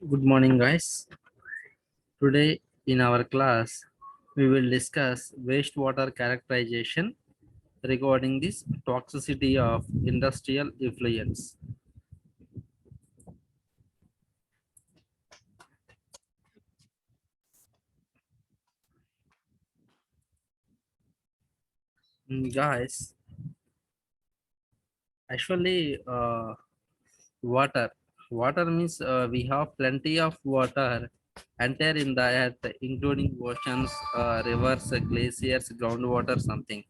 Good morning, guys. Today in our class, we will discuss wastewater characterization regarding this toxicity of industrial effluents. Guys, actually, water. Water means we have plenty of water entire in the earth, including oceans, rivers, glaciers, groundwater, something.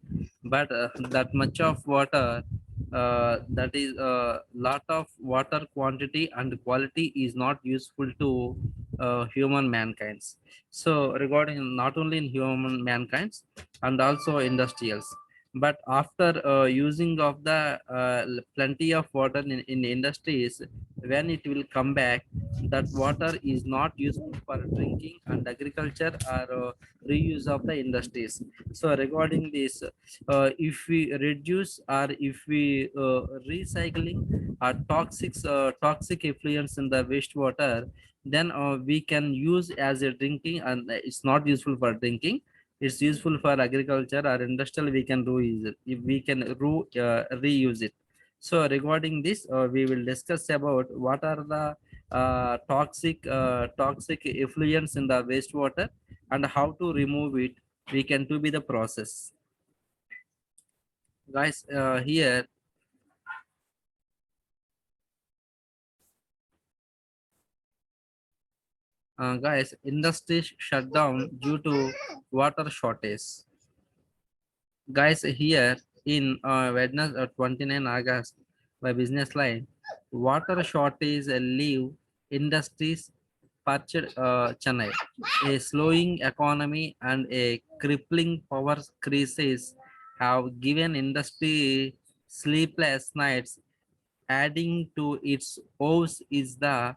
But that much of water, that is a lot of water quantity and quality is not useful to human mankinds. So regarding not only in human mankinds and also industrials, but after using of the plenty of water in industries, when it will come back, that water is not useful for drinking and agriculture or reuse of the industries. So regarding this, if we reduce or if we recycling toxic effluents in the wastewater, then we can use as a drinking, and it's not useful for drinking, it's useful for agriculture or industrial. We can reuse it if we can reuse it. So regarding this, we will discuss about what are the toxic effluents in the wastewater and how to remove it. We can do be the process, guys. Here, guys, industries shut down due to water shortage. Guys, here in Wednesday, 29 August, by Business Line, water shortage leave industries purchased Chennai. A slowing economy and a crippling power crisis have given industry sleepless nights. Adding to its woes is the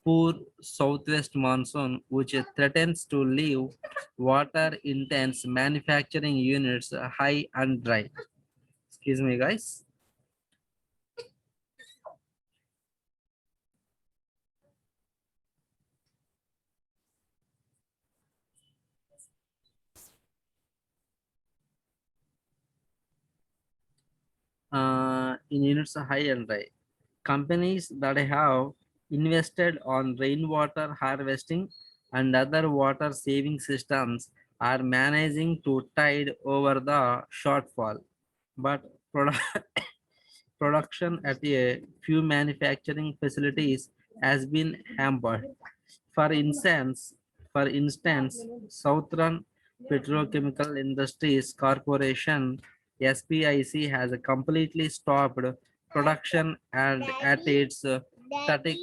poor southwest monsoon, which threatens to leave water intense manufacturing units high and dry. Excuse me, guys. In units high and dry. Companies that have invested on rainwater harvesting and other water saving systems are managing to tide over the shortfall. But production at a few manufacturing facilities has been hampered. For instance, Southern Petrochemical Industries Corporation (SPIC) has completely stopped production and at its static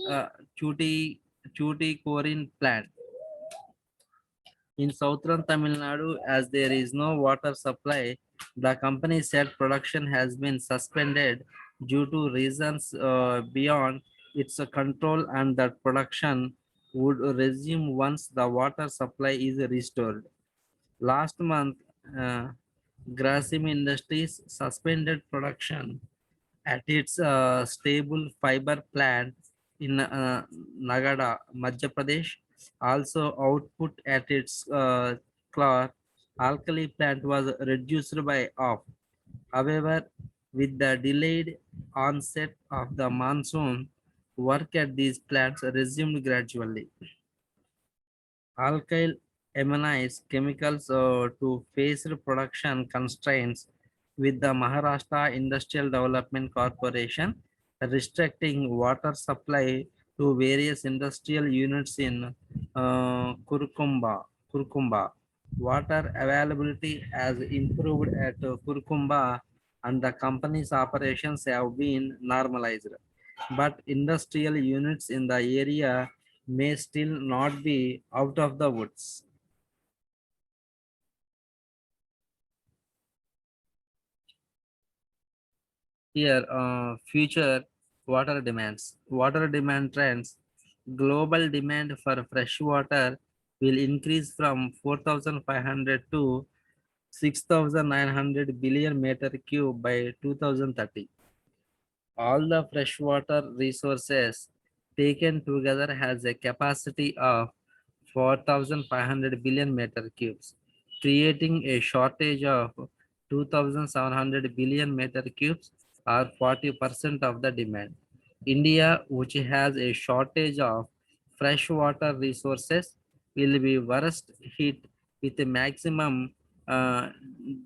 Tuticorin plant in southern Tamil Nadu. As there is no water supply, the company said production has been suspended due to reasons beyond its control, and that production would resume once the water supply is restored. Last month, uh, Grasim Industries suspended production at its stable fiber plant in Nagada, Madhya Pradesh. Also, output at its chlor alkali plant was reduced by half. However, with the delayed onset of the monsoon, work at these plants resumed gradually. Alkyl amines chemicals to face production constraints with the Maharashtra Industrial Development Corporation restricting water supply to various industrial units in Kurkumba. Water availability has improved at Kurkumba and the company's operations have been normalized. But industrial units in the area may still not be out of the woods. Here, future water demands. Water demand trends. Global demand for fresh water will increase from 4,500 to 6,900 billion meter cube by 2030. All the freshwater resources taken together has a capacity of 4,500 billion meter cubes, creating a shortage of 2,700 billion meter cubes or 40% of the demand. India, which has a shortage of freshwater resources, will be worst hit with a maximum uh,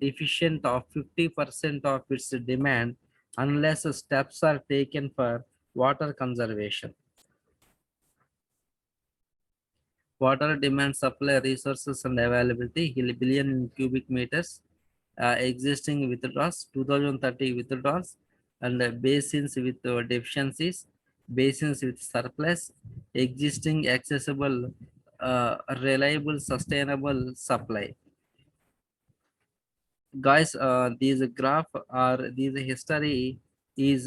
deficient of 50% of its demand unless steps are taken for water conservation. Water demand, supply, resources, and availability, billion in cubic meters, existing withdrawals, 2030 withdrawals, and basins with deficiencies, basins with surplus, existing accessible, reliable, sustainable supply. Guys, these graph or these history is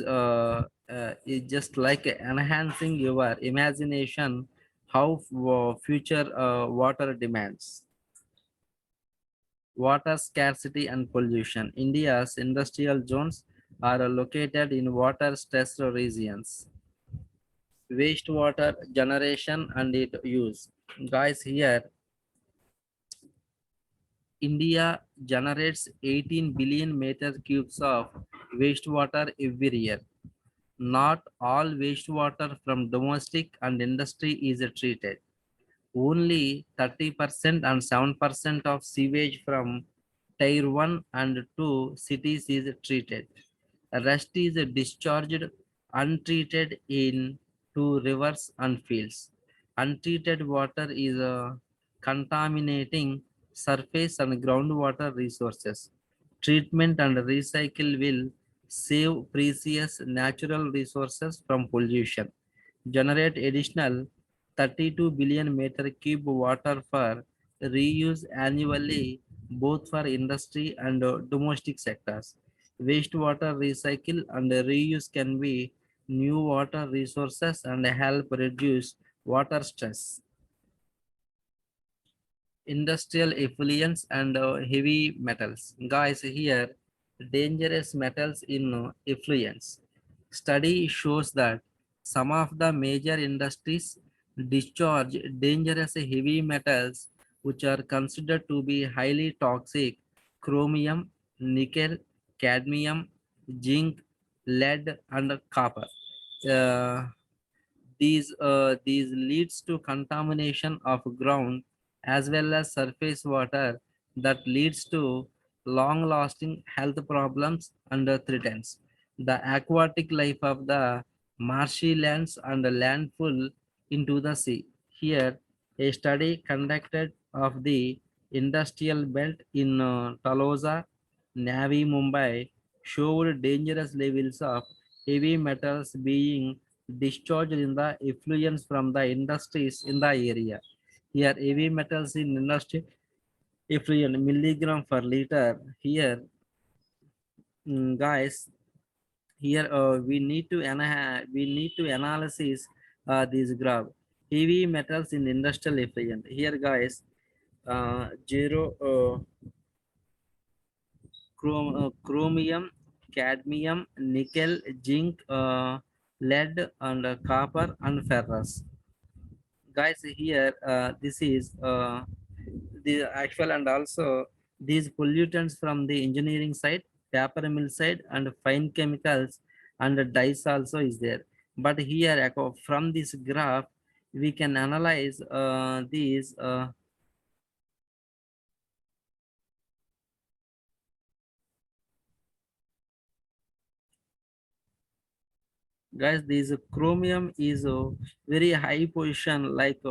just like enhancing your imagination how future water demands. Water scarcity and pollution. India's industrial zones are located in water stressed regions. Wastewater generation and its use. Guys, here India generates 18 billion meter cubes of wastewater every year. Not all wastewater from domestic and industry is treated. Only 30% and 7% of sewage from Tier 1 and 2 cities is treated. The rest is discharged untreated into rivers and fields. Untreated water is contaminating surface and groundwater resources. Treatment and recycle will save precious natural resources from pollution, generate additional 32 billion meter cube water for reuse annually, both for industry and domestic sectors. Wastewater recycle and reuse can be new water resources and help reduce water stress. Industrial effluents and heavy metals. Guys, here dangerous metals in effluents. Study shows that some of the major industries discharge dangerous heavy metals which are considered to be highly toxic: chromium, nickel, cadmium, zinc, lead, and copper. Uh, these leads to contamination of ground as well as surface water that leads to long lasting health problems and threatens the aquatic life of the marshy lands and the landfill into the sea. Here, a study conducted of the industrial belt in Taloja, Navi Mumbai showed dangerous levels of heavy metals being discharged in the effluents from the industries in the area. Here, heavy metals in industry effluent milligram per liter. Here, guys, here we need to analysis this graph. Heavy metals in industrial effluent. Here, guys, zero chromium, cadmium, nickel, zinc, lead, and copper and ferrous. Guys, here this is the actual, and also these pollutants from the engineering side, paper mill side, and fine chemicals and dyes also is there. But here from this graph we can analyze these guys. This chromium is a very high position, like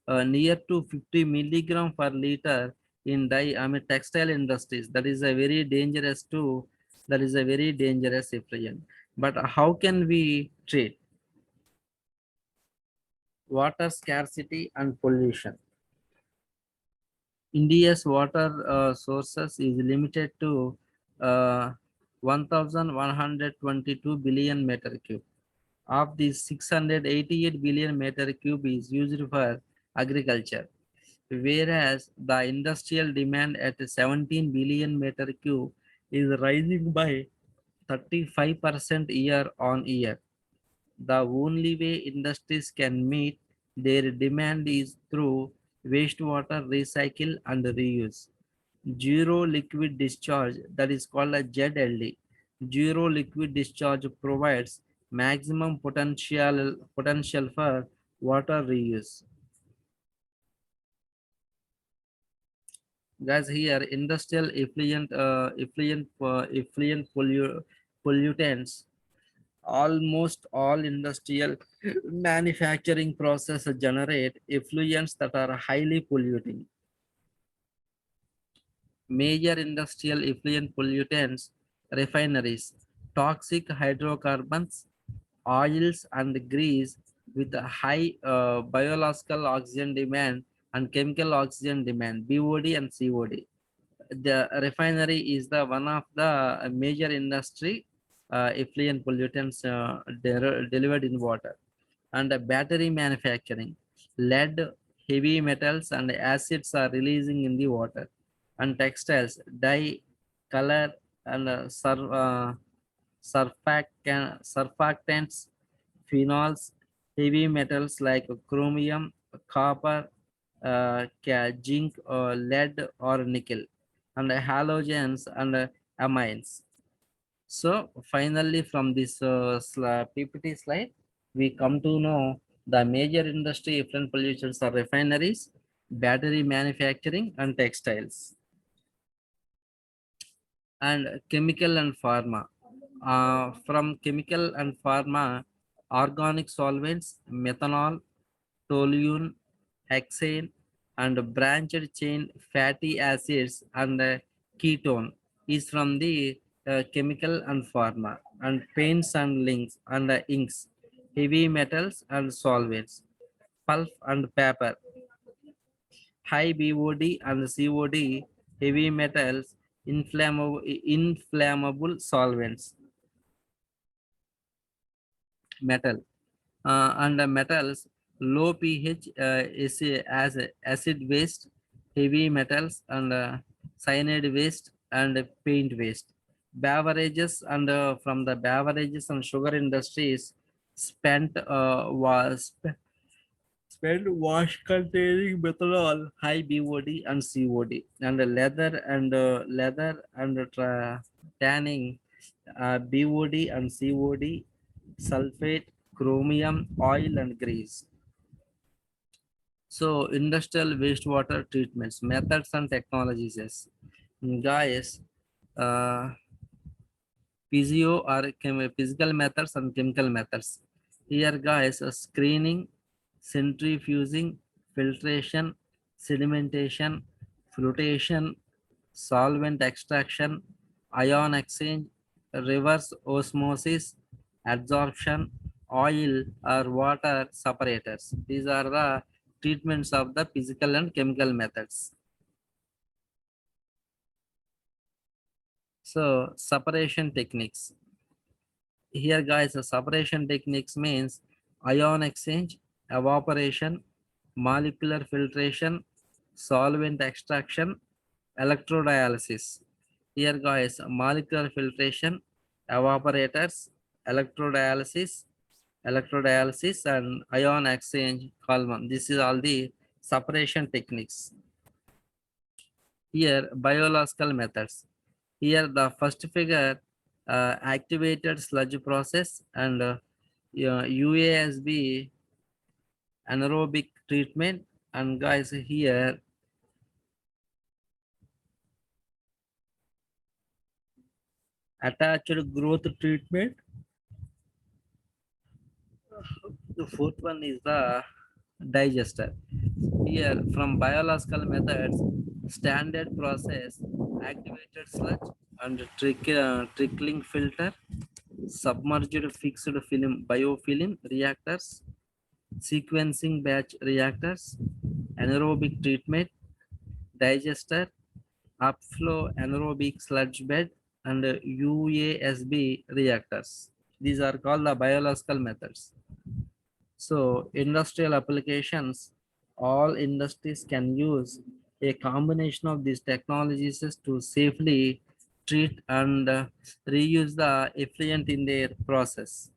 near to 50 milligram per liter in dye, I mean textile industries. That is a very dangerous too. That is a very dangerous effluent. But how can we treat water scarcity and pollution? India's water sources is limited to uh, 1,122 billion meter cube. Of these, 688 billion meter cube is used for agriculture, whereas the industrial demand at 17 billion meter cube is rising by 35% year on year. The only way industries can meet their demand is through wastewater recycle and reuse. Zero liquid discharge, that is called a ZLD. Zero liquid discharge provides maximum potential for water reuse. Guys, here industrial pollutants. Almost all industrial manufacturing process generate effluents that are highly polluting. Major industrial effluent pollutants, refineries, toxic hydrocarbons, oils and grease with a high biological oxygen demand and chemical oxygen demand, BOD and COD. The refinery is the one of the major industry effluent pollutants delivered in water. And battery manufacturing, lead, heavy metals and acids are releasing in the water. And textiles, dye, color and surfactants, phenols, heavy metals like chromium, copper, zinc, lead or nickel, and halogens and amines. So finally, from this PPT slide, we come to know the major industry effluent pollutants are refineries, battery manufacturing, and textiles, and chemical and pharma. From chemical and pharma, organic solvents, methanol, toluene, hexane, and branched chain fatty acids and ketone is from the chemical and pharma. And paints and links and inks, heavy metals and solvents, pulp and paper, high BOD and COD, heavy metals, inflammable solvents, metal. And the metals, low pH as acid waste, heavy metals and cyanide waste and paint waste. Beverages and from the beverages and sugar industries, spent wash containing methanol, high BOD and COD, and leather and tanning, BOD and COD, sulfate, chromium, oil and grease. So industrial wastewater treatments, methods and technologies. Yes. Guys, uh, PGO are physical methods and chemical methods. Here guys, screening, centrifuging, filtration, sedimentation, flotation, solvent extraction, ion exchange, reverse osmosis, adsorption, oil or water separators. These are the treatments of the physical and chemical methods. So separation techniques. Here guys, the separation techniques means ion exchange, evaporation, molecular filtration, solvent extraction, electrodialysis. Here guys, molecular filtration, evaporators, electrodialysis, and ion exchange column. This is all the separation techniques. Here, biological methods. Here, the first figure, activated sludge process and UASB anaerobic treatment. And guys, here, attached growth treatment. The fourth one is the digester. Here, from biological methods, standard process, activated sludge and trickling filter, submerged fixed film biofilm reactors, sequencing batch reactors, anaerobic treatment, digester, upflow anaerobic sludge bed, and UASB reactors. These are called the biological methods. So industrial applications, all industries can use a combination of these technologies to safely treat and reuse the effluent in their process.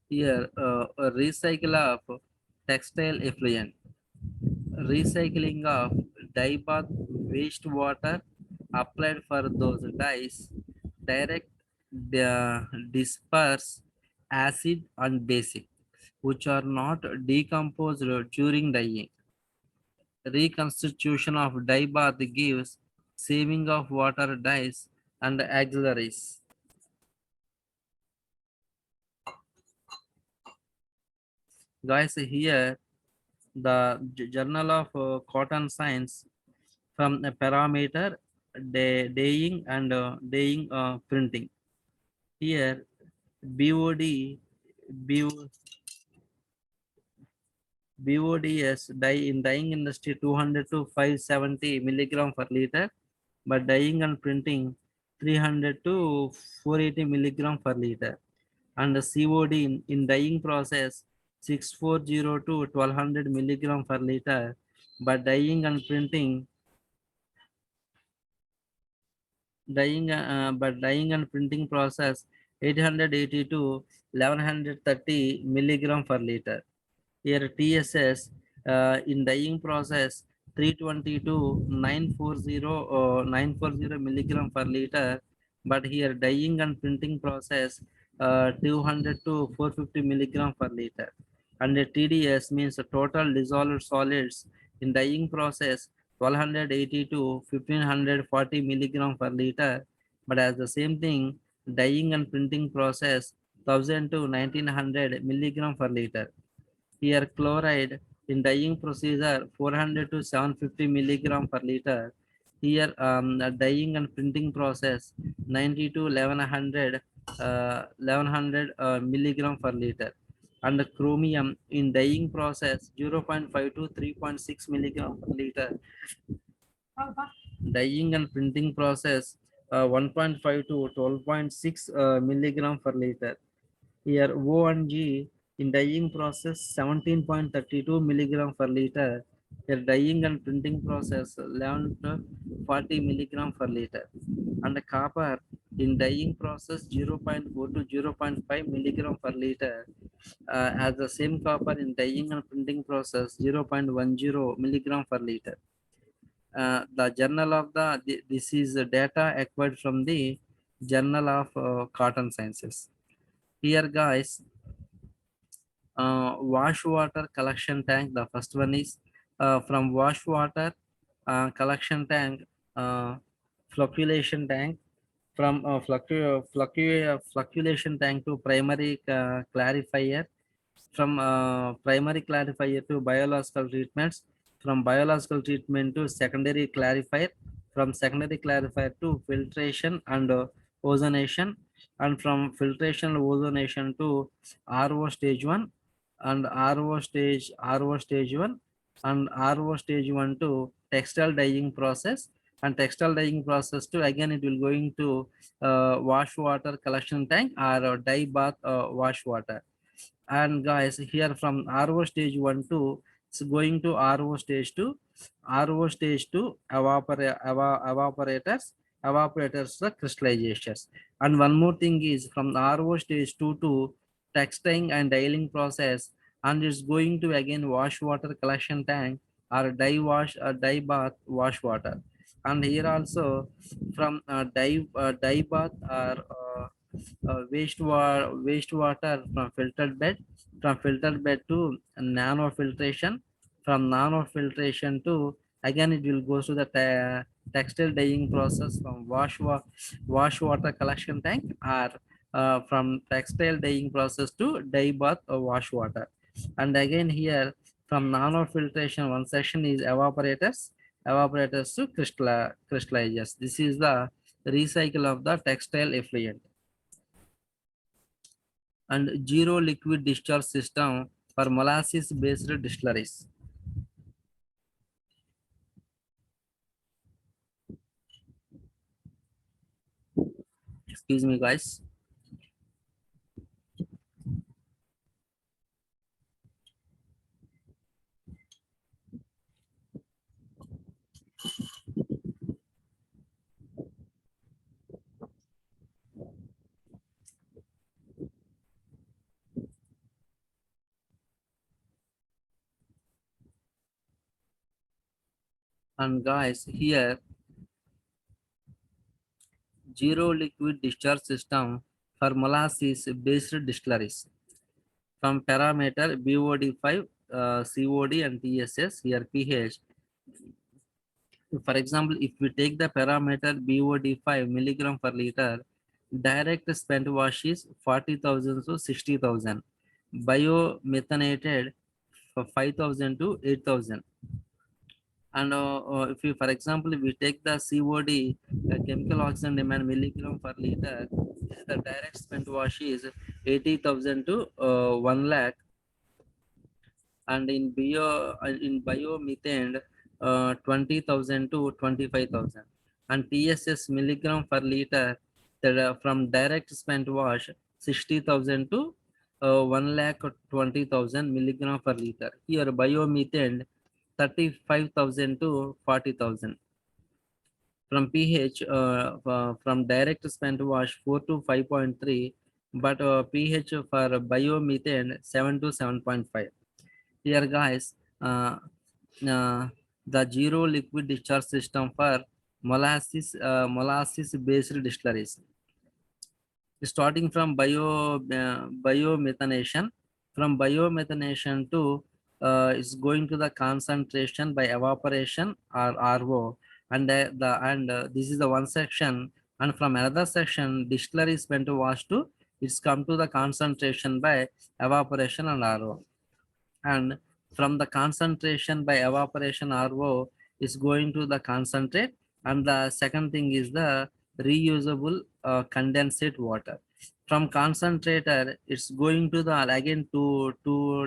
Here, a recycle of textile effluent, recycling of dye bath wastewater applied for those dyes, direct disperse acid and basic, which are not decomposed during dyeing. Reconstitution of dye bath gives saving of water dyes and auxiliaries. Guys, here the Journal of Cotton Science from a parameter dyeing and dyeing printing. Here BOD BODS dye in dyeing industry 200 to 570 milligram per liter, but dyeing and printing 300 to 480 milligram per liter. And the COD in dyeing process 640 to 1200 milligram per liter, but dyeing and printing process 880 to 1130 milligram per liter. Here TSS in dyeing process 320 to 940 milligram per liter, but here dyeing and printing process 200 to 450 milligram per liter. And the TDS means the total dissolved solids in dyeing process 1280 to 1540 milligram per liter, but as the same thing dyeing and printing process 1000 to 1900 milligram per liter. Here chloride in dyeing procedure 400 to 750 milligram per liter. Here the dyeing and printing process 90 to 1100 milligram per liter. And the chromium in dyeing process 0.5 to 3.6 milligram per liter. Dyeing and printing process 1.5 to 12.6 milligram per liter. Here O&G in dyeing process 17.32 milligram per liter. Here dyeing and printing process 11 to 40 milligram per liter. And the copper in dyeing process 0.4 to 0.5 milligram per liter. As the same copper in dyeing and printing process 0.10 milligram per liter. The journal of this is the data acquired from the Journal of Cotton Sciences. Here guys, wash water collection tank. The first one is from wash water collection tank, flocculation tank, from flocculation tank to primary clarifier, from primary clarifier to biological treatments, from biological treatment to secondary clarifier, from secondary clarifier to filtration and ozonation, and from filtration and ozonation to RO stage 1 and RO stage 1 and RO stage 1 to textile dyeing process, and textile dyeing process to again it will going to wash water collection tank or dye bath wash water. And guys, here from RO stage 1 to it's going to RO stage 2, RO stage 2 evaporators the crystallizations. And one more thing is from RO stage 2 to textiling and dyeing process, and it's going to again wash water collection tank or dye bath wash water. And here also from dye bath or wastewater from filtered bed to nano filtration, from nano filtration to again it will go to the textile dyeing process from wash water collection tank, or from textile dyeing process to dye bath or wash water. And again here from nano filtration one section is evaporators to crystallizers. This is the recycle of the textile effluent. And zero liquid discharge system for molasses based distilleries. Excuse me guys. And guys, here zero liquid discharge system for molasses based distilleries from parameter BOD5, COD and TSS, here pH. For example, if we take the parameter BOD5 milligram per liter, direct spent wash is 40,000 to 60,000. Biomethonated for 5,000 to 8,000. And if you, for example, if we take the COD, chemical oxygen demand milligram per liter, the direct spent wash is 80,000 to 1 lakh. And in biomethane 20,000 to 25,000. And TSS milligram per liter, that from direct spent wash 60,000 to 1 lakh 20,000 milligram per liter. Here biomethane 35,000 to 40,000. From pH, from direct spent wash 4 to 5.3, but pH for biomethane 7 to 7.5. Here guys, the zero liquid discharge system for molasses based distilleries, starting from biomethanation. From biomethanation to is going to the concentration by evaporation or RO, and this is the one section. And from another section, distillery is going to wash to, it's come to the concentration by evaporation and RO. And from the concentration by evaporation RO is going to the concentrate. And the second thing is the reusable condensate water. From concentrator, it's going to the again two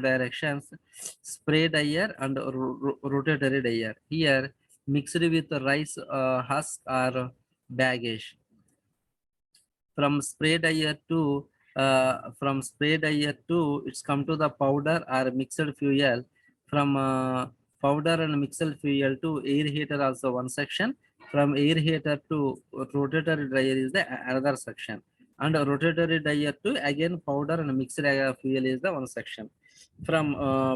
directions, spray dryer and rotatory dryer. Here mixed with rice husk or baggage. From spray dryer to it's come to the powder or mixed fuel. From powder and mixed fuel to air heater also one section. From air heater to rotatory dryer is the another section. And rotatory dryer to again powder and mixed fuel is the one section. From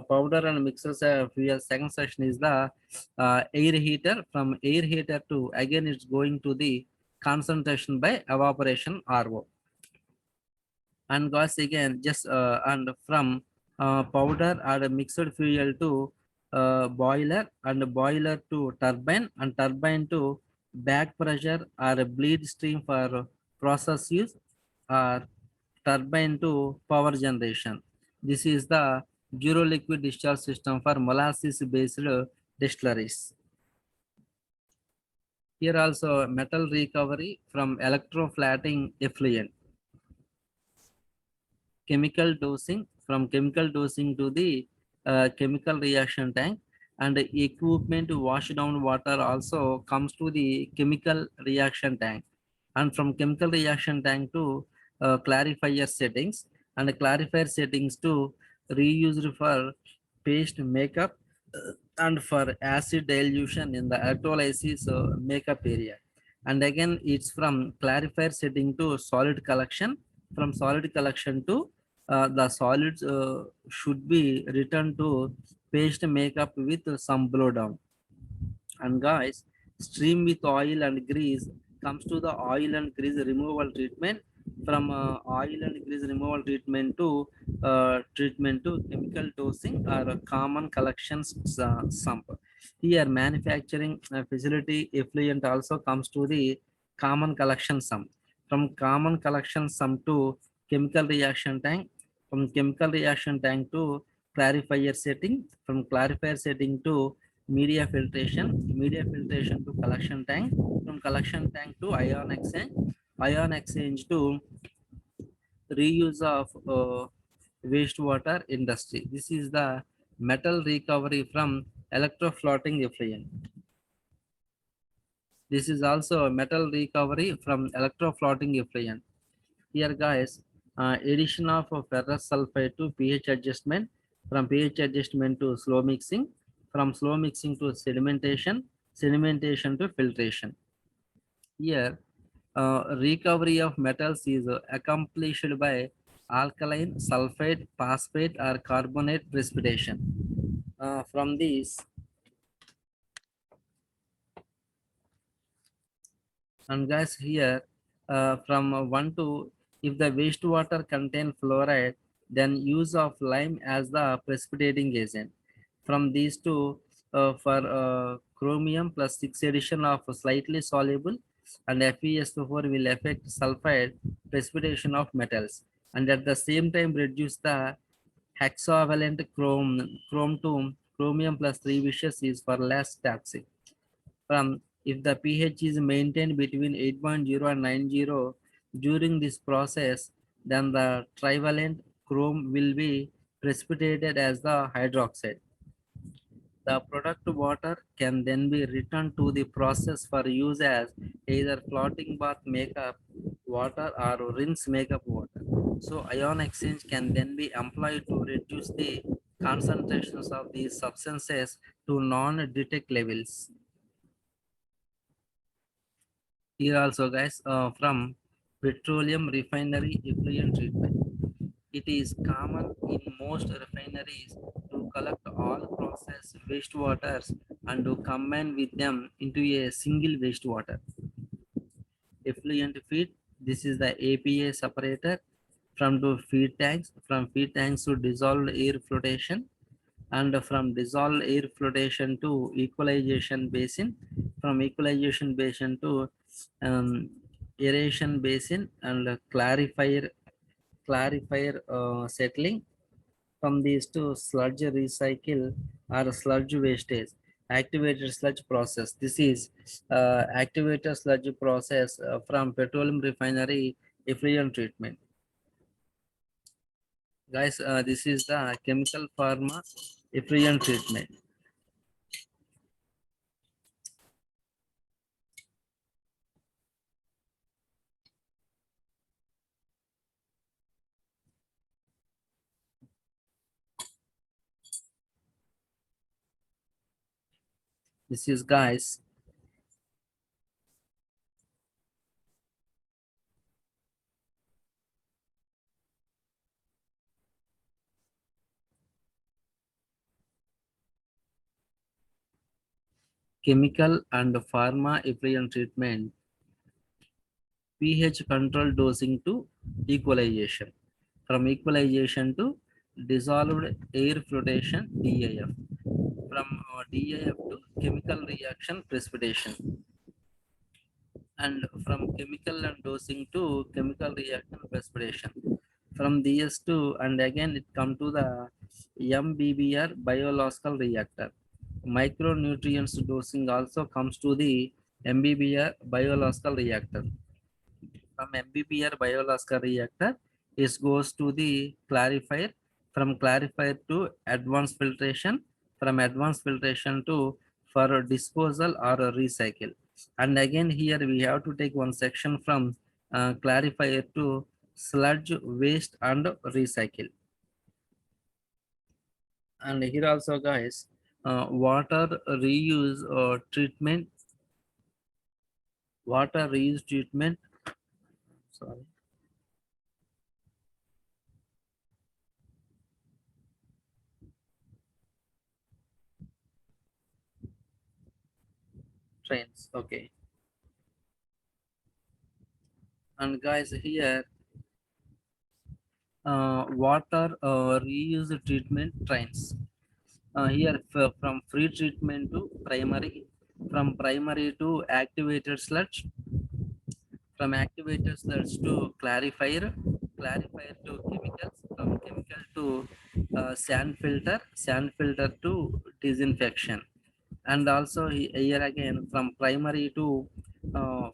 powder and mixed fuel, second section is the air heater. From air heater to again it's going to the concentration by evaporation RO. And gas again just and from powder or mixed fuel to boiler, and boiler to turbine, and turbine to back pressure or bleed stream for process use, or turbine to power generation. This is the zero liquid discharge system for molasses based distilleries. Here also metal recovery from electroflatting effluent. Chemical dosing, from chemical dosing to the chemical reaction tank, and the equipment to wash down water also comes to the chemical reaction tank. And from chemical reaction tank to clarifier settings, and the clarifier settings to reused for paste makeup and for acid dilution in the electrolysis makeup area. And again it's from clarifier setting to solid collection. From solid collection to the solids should be returned to paste makeup with some blowdown. And guys, stream with oil and grease comes to the oil and grease removal treatment. From oil and grease removal treatment to chemical dosing or common collections sump. Here manufacturing facility effluent also comes to the common collection sump. From common collection sump to chemical reaction tank. From chemical reaction tank to clarifier setting. From clarifier setting to media filtration to collection tank. From collection tank to ion exchange to reuse of wastewater industry. This is the metal recovery from electrofloating effluent. This is also a metal recovery from electrofloating effluent. Here guys, addition of ferrous sulfide to pH adjustment, from pH adjustment to slow mixing, from slow mixing to sedimentation to filtration. Here recovery of metals is accomplished by alkaline, sulfide, phosphate or carbonate precipitation. From these And guys, here from 1 to, if the wastewater contain fluoride, then use of lime as the precipitating agent. From these two, for chromium plus 6 addition of slightly soluble and FeS4 will affect sulfide precipitation of metals, and at the same time reduce the hexavalent chrome to chromium plus 3 wishes is for less toxic. From if the pH is maintained between 8.0 and 90 during this process, then the trivalent chrome will be precipitated as the hydroxide. The product water can then be returned to the process for use as either floating bath makeup water or rinse makeup water. So ion exchange can then be employed to reduce the concentrations of these substances to non-detect levels. Here also guys, from petroleum refinery effluent treatment. It is common in most refineries to collect all processed wastewaters and to combine with them into a single wastewater effluent feed. This is the APA separator from to feed tanks, from feed tanks to dissolved air flotation, and from dissolved air flotation to equalization basin, from equalization basin to aeration basin, and clarifier settling. From these to sludge recycle or sludge wastage, activated sludge process. This is activated sludge process from petroleum refinery effluent treatment. Guys, this is the chemical pharma effluent treatment. This is guys chemical and pharma effluent treatment, pH control dosing to equalization, from equalization to dissolved air flotation DAF, from DAF to chemical reaction precipitation, and from chemical and dosing to chemical reaction precipitation. From these two, and again it come to the MBBR biological reactor. Micronutrients dosing also comes to the MBBR biological reactor. From MBBR biological reactor, it goes to the clarifier. From clarifier to advanced filtration. From advanced filtration to for disposal or recycle. And again here we have to take one section from clarifier to sludge waste and recycle. And here also guys, water reuse treatment, water reuse treatment. Sorry. Trains. Okay. And guys here water reuse treatment trains. Here from free treatment to primary, from primary to activated sludge, from activated sludge to clarifier, clarifier to chemicals, from chemical to sand filter to disinfection. And also here again from primary to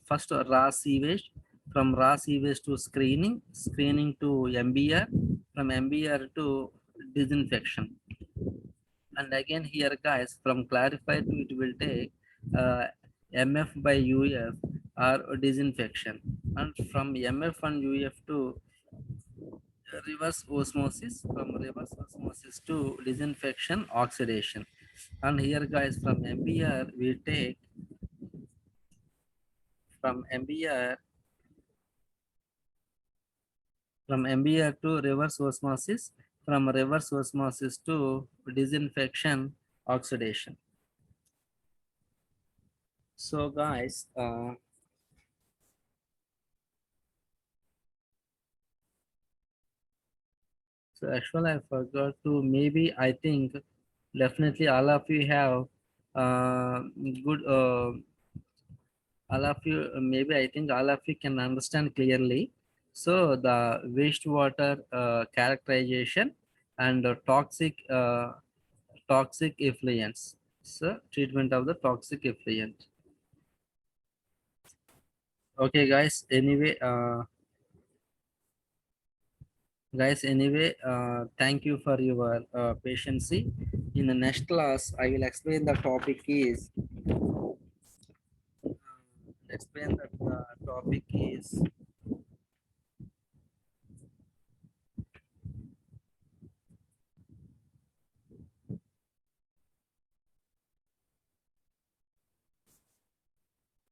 first raw sewage, from raw sewage to screening, screening to MBR, from MBR to disinfection. And again here guys, from clarify to it will take uh, MF by UF or disinfection, and from MF and UF to reverse osmosis, from reverse osmosis to disinfection oxidation. And here guys, from MBR we take, from MBR, from MBR to reverse osmosis, from reverse osmosis to disinfection oxidation. So guys, So actually, I forgot to. Maybe I think definitely all of you have good. All of you, maybe I think all of you can understand clearly. So the wastewater characterization and toxic effluents. So treatment of the toxic effluent. Okay, guys. Anyway, thank you for your patience. In the next class, I will explain the topic is explain that the topic is